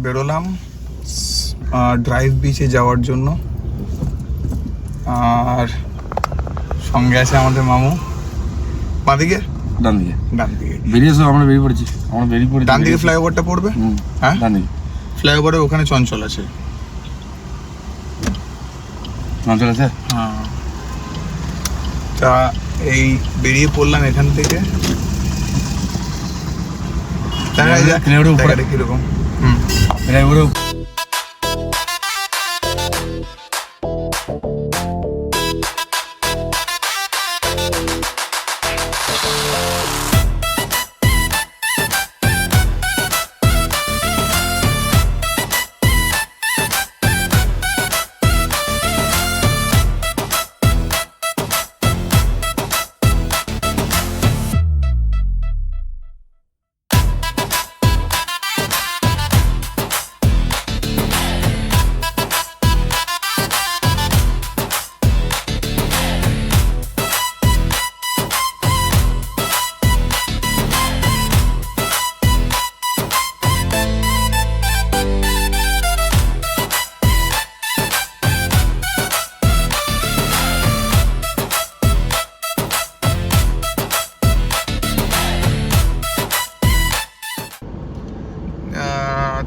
বেরোলাম ড্রাইভ বিচে যাওয়ার জন্য। আর সঙ্গে আছে আমাদের মামু। বাঁদিকে ডান দিকে বেরিয়েছো? আমরা বেরিয়ে পড়েছি। ডান দিকে ফ্লাইওভারটা পড়বে। হ্যাঁ, ডান দিকে ফ্লাইওভারে ওখানে চঞ্চল আছে। হ্যাঁ, তা এই বেরিয়ে পড়লাম এখান থেকে। কিরকম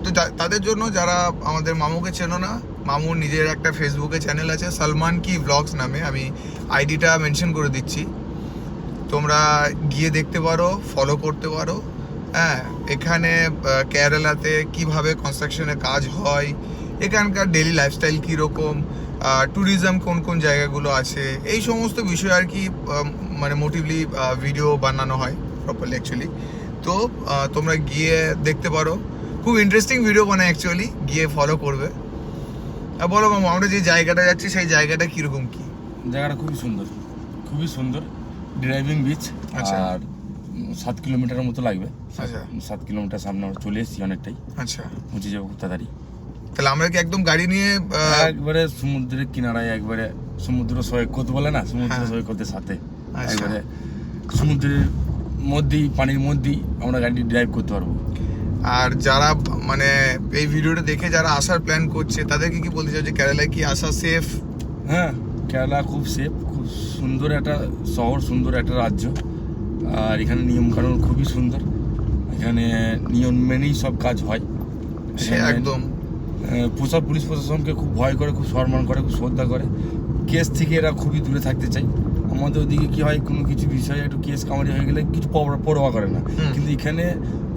তো তাদের জন্য যারা আমাদের মামুকে চেনো না, মামুর নিজের একটা ফেসবুকে চ্যানেল আছে সলমান কি ব্লগস নামে, আমি আইডিটা মেনশন করে দিচ্ছি, তোমরা গিয়ে দেখতে পারো, ফলো করতে পারো। হ্যাঁ, এখানে কেরালাতে কিভাবে কনস্ট্রাকশনের কাজ হয়, এখানকার ডেলি লাইফস্টাইল কীরকম, ট্যুরিজম কোন কোন জায়গাগুলো আছে, এই সমস্ত বিষয় আর কি মানে মোটিভলি ভিডিও বানানো হয় প্রপারলি অ্যাকচুয়ালি। তো তোমরা গিয়ে দেখতে পারো, খুব ইন্টারেস্টিং ভিডিও বানায় অ্যাকচুয়ালি, গিয়ে ফলো করবে। বলো মামু, আমরা যে জায়গাটা যাচ্ছি সেই জায়গাটা কীরকম কি? জায়গাটা খুবই সুন্দর ড্রাইভিং বিচ। আচ্ছা। আর 7 কিলোমিটারের মতো লাগবে। আচ্ছা, 7 কিলোমিটার সামনে আমরা চলে এসেছি অনেকটাই। আচ্ছা, পৌঁছে যাবো খুব তাড়াতাড়ি। তাহলে আমরা কি একদম গাড়ি নিয়ে একবারে সমুদ্রের কিনারায়, একবারে সমুদ্র সৈকত বলে না, সমুদ্র সৈকতের সাথে একবারে সমুদ্রের মধ্যেই, পানির মধ্যেই আমরা গাড়ি ড্রাইভ করতে পারবো। আর যারা মানে এই ভিডিওটা দেখে যারা আসার প্ল্যান করছে তাদেরকে কি বলতে চাও যে কেরালায় কি আসা সেফ? হ্যাঁ, কেরালা খুব সেফ, খুব সুন্দর একটা শহর, সুন্দর একটা রাজ্য। আর এখানে নিয়মকানুন খুবই সুন্দর, এখানে নিয়ম মেনেই সব কাজ হয়। সে একদম পুলিশ প্রশাসনকে খুব ভয় করে, খুব সম্মান করে, খুব শ্রদ্ধা করে। কেস থেকে এরা খুবই দূরে থাকতে চায়। আমাদের ওদিকে কি হয়, কোনো কিছু বিষয়ে একটু কেস কামারি হয়ে গেলে কিছু পরোয়া করে না, কিন্তু এখানে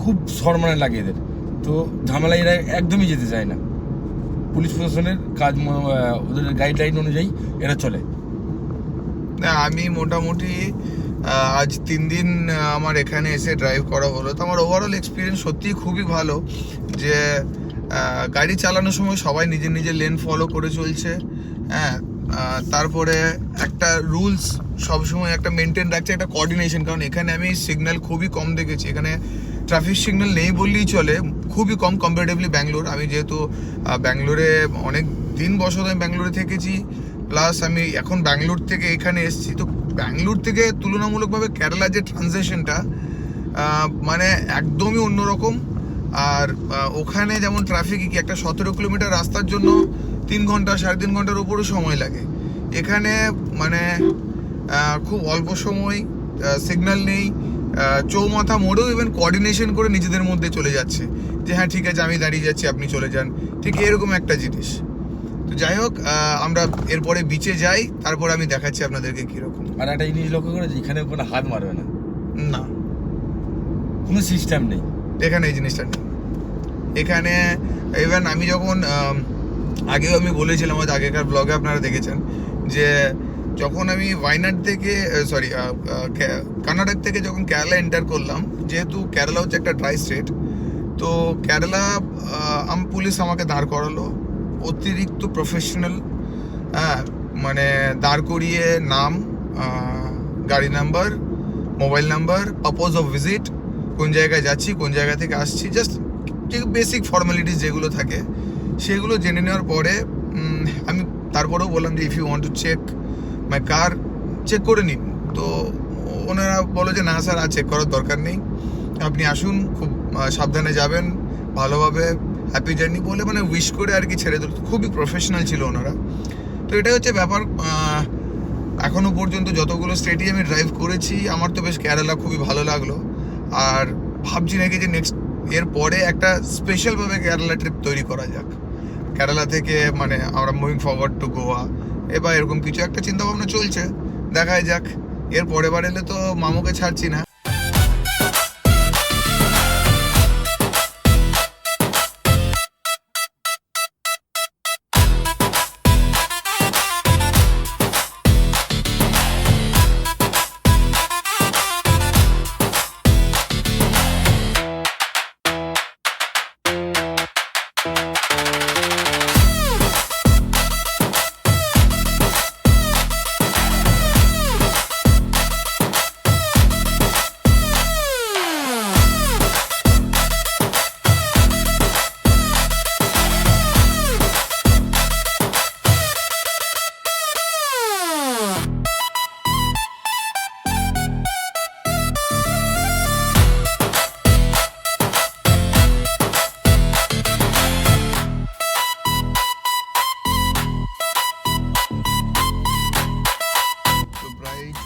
খুব সম্মানে লাগে এদের। তো ঝামেলা এরা একদমই যেতে চায় না। পুলিশ প্রশাসনের কাজ, ওদের গাইডলাইন অনুযায়ী এরা চলে। আমি মোটামুটি আজ 3 দিন আমার এখানে এসে ড্রাইভ করা হলো, তো আমার ওভারঅল এক্সপিরিয়েন্স সত্যিই খুবই ভালো। যে গাড়ি চালানোর সময় সবাই নিজের নিজের লেন ফলো করে চলছে। হ্যাঁ, তারপরে একটা রুলস সবসময় একটা মেনটেন রাখছে, একটা কোঅর্ডিনেশন। কারণ এখানে আমি সিগন্যাল খুবই কম দেখেছি, এখানে ট্রাফিক সিগন্যাল নেই বললেই চলে, খুবই কম কম্পারেটিভলি ব্যাঙ্গালোর। আমি যেহেতু ব্যাঙ্গালোরে অনেক দিন বছর আমি ব্যাঙ্গালোরে থেকেছি, প্লাস আমি এখন ব্যাঙ্গালোর থেকে এখানে এসেছি, তো ব্যাঙ্গালোর থেকে তুলনামূলকভাবে কেরালার যে ট্রানজিশনটা মানে একদমই অন্যরকম। আর ওখানে যেমন ট্রাফিক কি একটা 17 কিলোমিটার রাস্তার জন্য 3 ঘন্টা 3.5 ঘন্টার উপরে সময় লাগে, এখানে মানে খুব অল্প সময়, সিগন্যাল নেই, চৌমাথা মোড়েও ইভেন কোঅর্ডিনেশন করে নিজেদের মধ্যে চলে যাচ্ছে যে হ্যাঁ ঠিক আছে আমি দাঁড়িয়ে যাচ্ছি, আপনি চলে যান, ঠিক এরকম একটা জিনিস। তো যাই হোক, আমরা এরপরে বিচে যাই, তারপর আমি দেখাচ্ছি আপনাদেরকে কীরকম। আর একটা জিনিস লক্ষ্য করেছি, এখানে কোনো হাত মারবে না, না কোনো সিস্টেম নেই এখানে, এই জিনিসটা নেই এখানে। ইভেন আমি যখন আগেও আমি বলেছিলাম, হয়তো আগেকার ব্লগে আপনারা দেখেছেন, যে যখন আমি ওয়াইনাড থেকে কর্ণাটক থেকে যখন কেরালা এন্টার করলাম, যেহেতু কেরালা হচ্ছে একটা ড্রাই স্টেট, তো কেরালা পুলিশ আমাকে দাঁড় করালো, অতিরিক্ত প্রফেশনাল। হ্যাঁ, মানে দাঁড় করিয়ে নাম, গাড়ি number, mobile number, purpose of visit, কোন জায়গায় যাচ্ছি, কোন জায়গা থেকে আসছি, জাস্ট বেসিক ফর্মালিটিস যেগুলো থাকে সেগুলো জেনে নেওয়ার পরে আমি তারপরেও বললাম যে if you want to check my car, check করে নিন। তো ওনারা বলো যে না স্যার, আর চেক করার দরকার নেই, আপনি আসুন, খুব সাবধানে যাবেন, ভালোভাবে হ্যাপি জার্নি বলে মানে উইশ করে আর কি ছেড়ে দিল। খুবই প্রফেশনাল ছিল ওনারা। তো এটাই হচ্ছে ব্যাপার। এখনো পর্যন্ত যতগুলো স্টেটই আমি ড্রাইভ করেছি আমার তো বেশ কেরালা খুবই ভালো লাগলো। আর ভাবছি নাকি যে নেক্সট এর পরে একটা স্পেশালভাবে কেরালা ট্রিপ তৈরি করা যাক। কেরালা থেকে মানে আমরা মুভিং ফরওয়ার্ড টু গোয়া এবার এরকম কিছু একটা চিন্তা ভাবনা চলছে, দেখাই যাক। এর পরের বার এলে তো মামুকে ছাড়ছি না।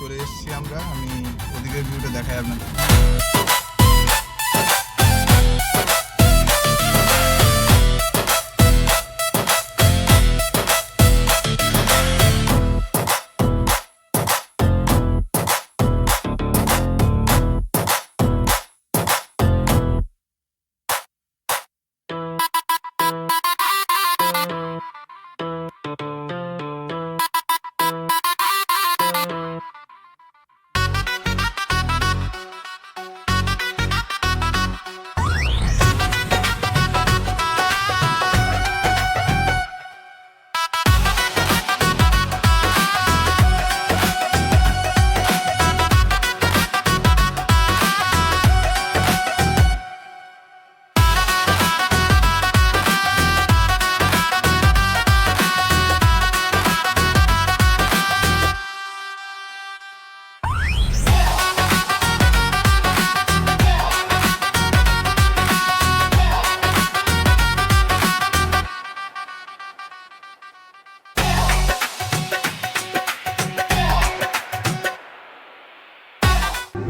চলে এসেছি আমরা, আমি ওদিকের ভিউটা দেখাই আপনাদের।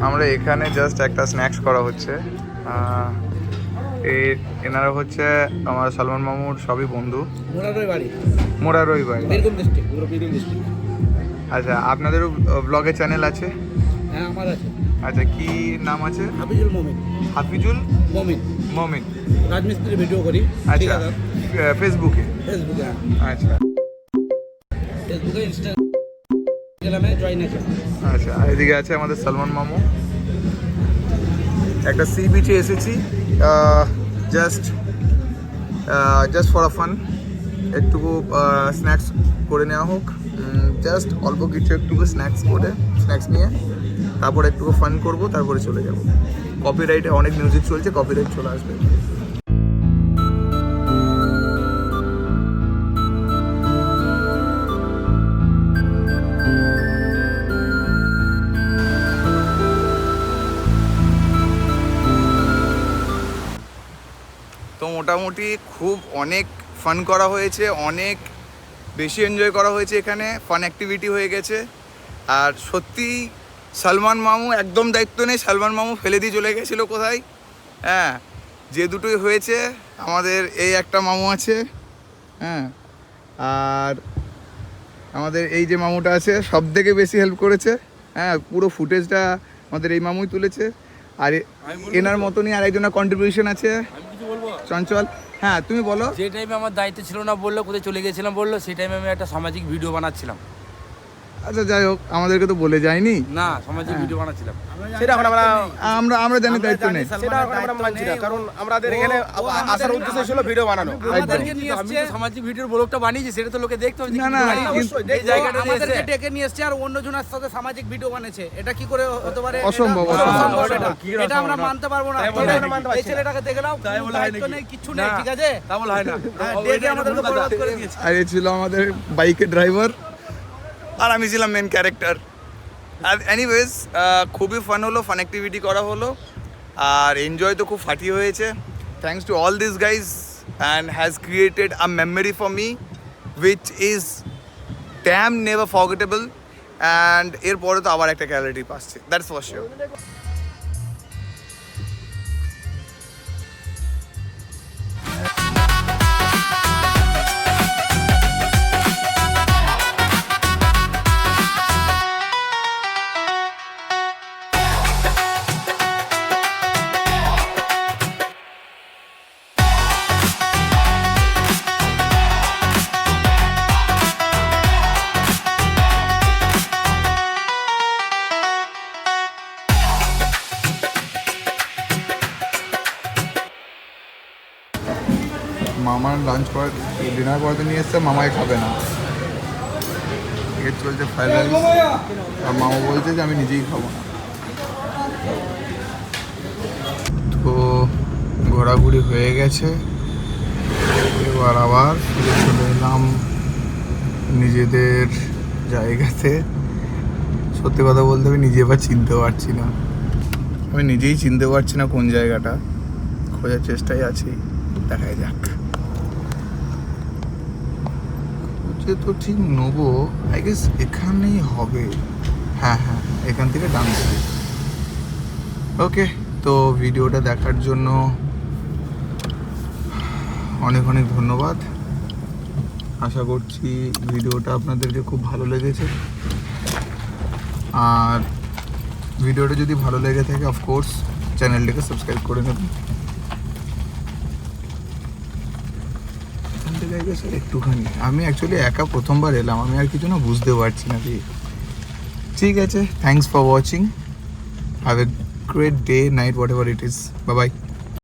আমরা এখানে জাস্ট একটা স্ন্যাক্স করা হচ্ছে। এনারা হচ্ছে আমার সালমান মামুর সবই বন্ধু। মোরারই বাড়ি। আচ্ছা, আপনাদেরও ব্লগে চ্যানেল আছে? হ্যাঁ, আমার আছে। আচ্ছা, কি নাম আছে? হাফিজুল মমিন। হাফিজুল মমিন। মমিন। রাজমিস্ত্রি ভিডিও করি। আচ্ছা, ফেসবুকে? ফেসবুকে। আচ্ছা, ফেসবুকে, ইনস্টাগ্রামে জয়েন আছে। আচ্ছা। আর এদিকে আছে আমাদের সালমান মামু। একটা সি বিচে এসেছি জাস্ট ফর আ ফান। একটুকু স্ন্যাক্স করে নেওয়া হোক, জাস্ট অল্প কিছু একটুকু স্ন্যাক্স নিয়ে তারপর একটুকু ফান করব, তারপরে চলে যাব। কপিরাইটে অনেক মিউজিক চলছে, কপিরাইট চলে আসবে। তো মোটামুটি খুব অনেক ফান করা হয়েছে, অনেক বেশি এনজয় করা হয়েছে। এখানে ফান অ্যাক্টিভিটি হয়ে গেছে। আর সত্যি সালমান মামু একদম দায়িত্ব নেই, সালমান মামু ফেলে দিয়ে চলে গেছিলো কোথায়। হ্যাঁ, যে দুটোই হয়েছে, আমাদের এই একটা মামু আছে, হ্যাঁ, আর আমাদের এই যে মামুটা আছে সব থেকে বেশি হেল্প করেছে। হ্যাঁ, পুরো ফুটেজটা আমাদের এই মামুই তুলেছে। আর এনার মতনই আর একজনের কন্ট্রিবিউশন আছে, চঞ্চল। হ্যাঁ, তুমি বলো। যে টাইমে আমার দায়িত্ব ছিল না বললো, কোথায় চলে গেছিলাম বললো, সেই টাইমে আমি একটা সামাজিক ভিডিও বানাচ্ছিলাম। আচ্ছা, যাই হোক, আমাদেরকে তো বলে যায়নি। না, সামাজিক ভিডিও বানাচ্ছিলাম। সেটা এখন আমরা জানি দায়িত্ব নেই। সেটা এখন আমরা মানছি না, কারণ আমাদের এখানে আসার উদ্দেশ্য ছিল ভিডিও বানানো। আমাদেরকে নিয়ে আমি তো সামাজিক ভিডিওর ব্লগটা বানিয়েছি, সেটা তো লোকে দেখতে হবে। না, না, এই জায়গাটা আমাদেরকে ডেকে নিয়ে এসেছে আর অন্যজনের সাথে সামাজিক ভিডিও বানিয়েছে। এটা কি করে হতে পারে? অসম্ভব। এটা আমরা মানতে পারবো না। এই ছেলেটাকে দেখে নাও, দায়িত্ব নেই, কিছু নেই, ঠিক আছে? তা বলা হয় না। ডেকে আমাদেরকে বরবাদ করে দিয়েছে। আর এই ছিল আমাদের বাইকের ড্রাইভার, আর আমি ছিলাম মেন ক্যারেক্টার। আর এনিওয়েজ খুবই ফান হলো, ফান অ্যাক্টিভিটি করা হলো, আর এনজয় তো খুব ফাটিয়ে হয়েছে। Thanks to all this guys and has created a memory for me which is damn never forgettable. And এরপরে তো আবার একটা গ্যালারি পাচ্ছে, দ্যাটস ফর শিওর। মামার লাঞ্চ করে ডিনার করতে নিয়ে এসছে, মামাই খাবে না। এর চলছে ফ্রাইড রাইস, আর মামা বলছে যে আমি নিজেই খাবো না। তো ঘোরাঘুরি হয়ে গেছে, এবার আবার ফিরে চলে এলাম নিজেদের জায়গাতে। সত্যি কথা বলতে আমি নিজে এবার চিনতে পারছি না, আমি নিজেই চিনতে পারছি না কোন জায়গাটা, খোঁজার চেষ্টায় আছি, দেখাই যাক। তো ঠিক নেবো, আই গেস এখানেই হবে। হ্যাঁ হ্যাঁ, এখান থেকে ডান সাইড। ওকে, তো ভিডিওটা দেখার জন্য অনেক অনেক ধন্যবাদ। আশা করছি ভিডিওটা আপনাদেরকে খুব ভালো লেগেছে, আর ভিডিওটা যদি ভালো লেগে থাকে অফকোর্স চ্যানেলটাকে সাবস্ক্রাইব করে নেবেন। একটুখানি আমি অ্যাকচুয়ালি একা প্রথমবার এলাম, আমি আর কিছু না বুঝতে পারছি না কি। ঠিক আছে, thanks for watching, have a great day, night, what ever it is. Bye bye.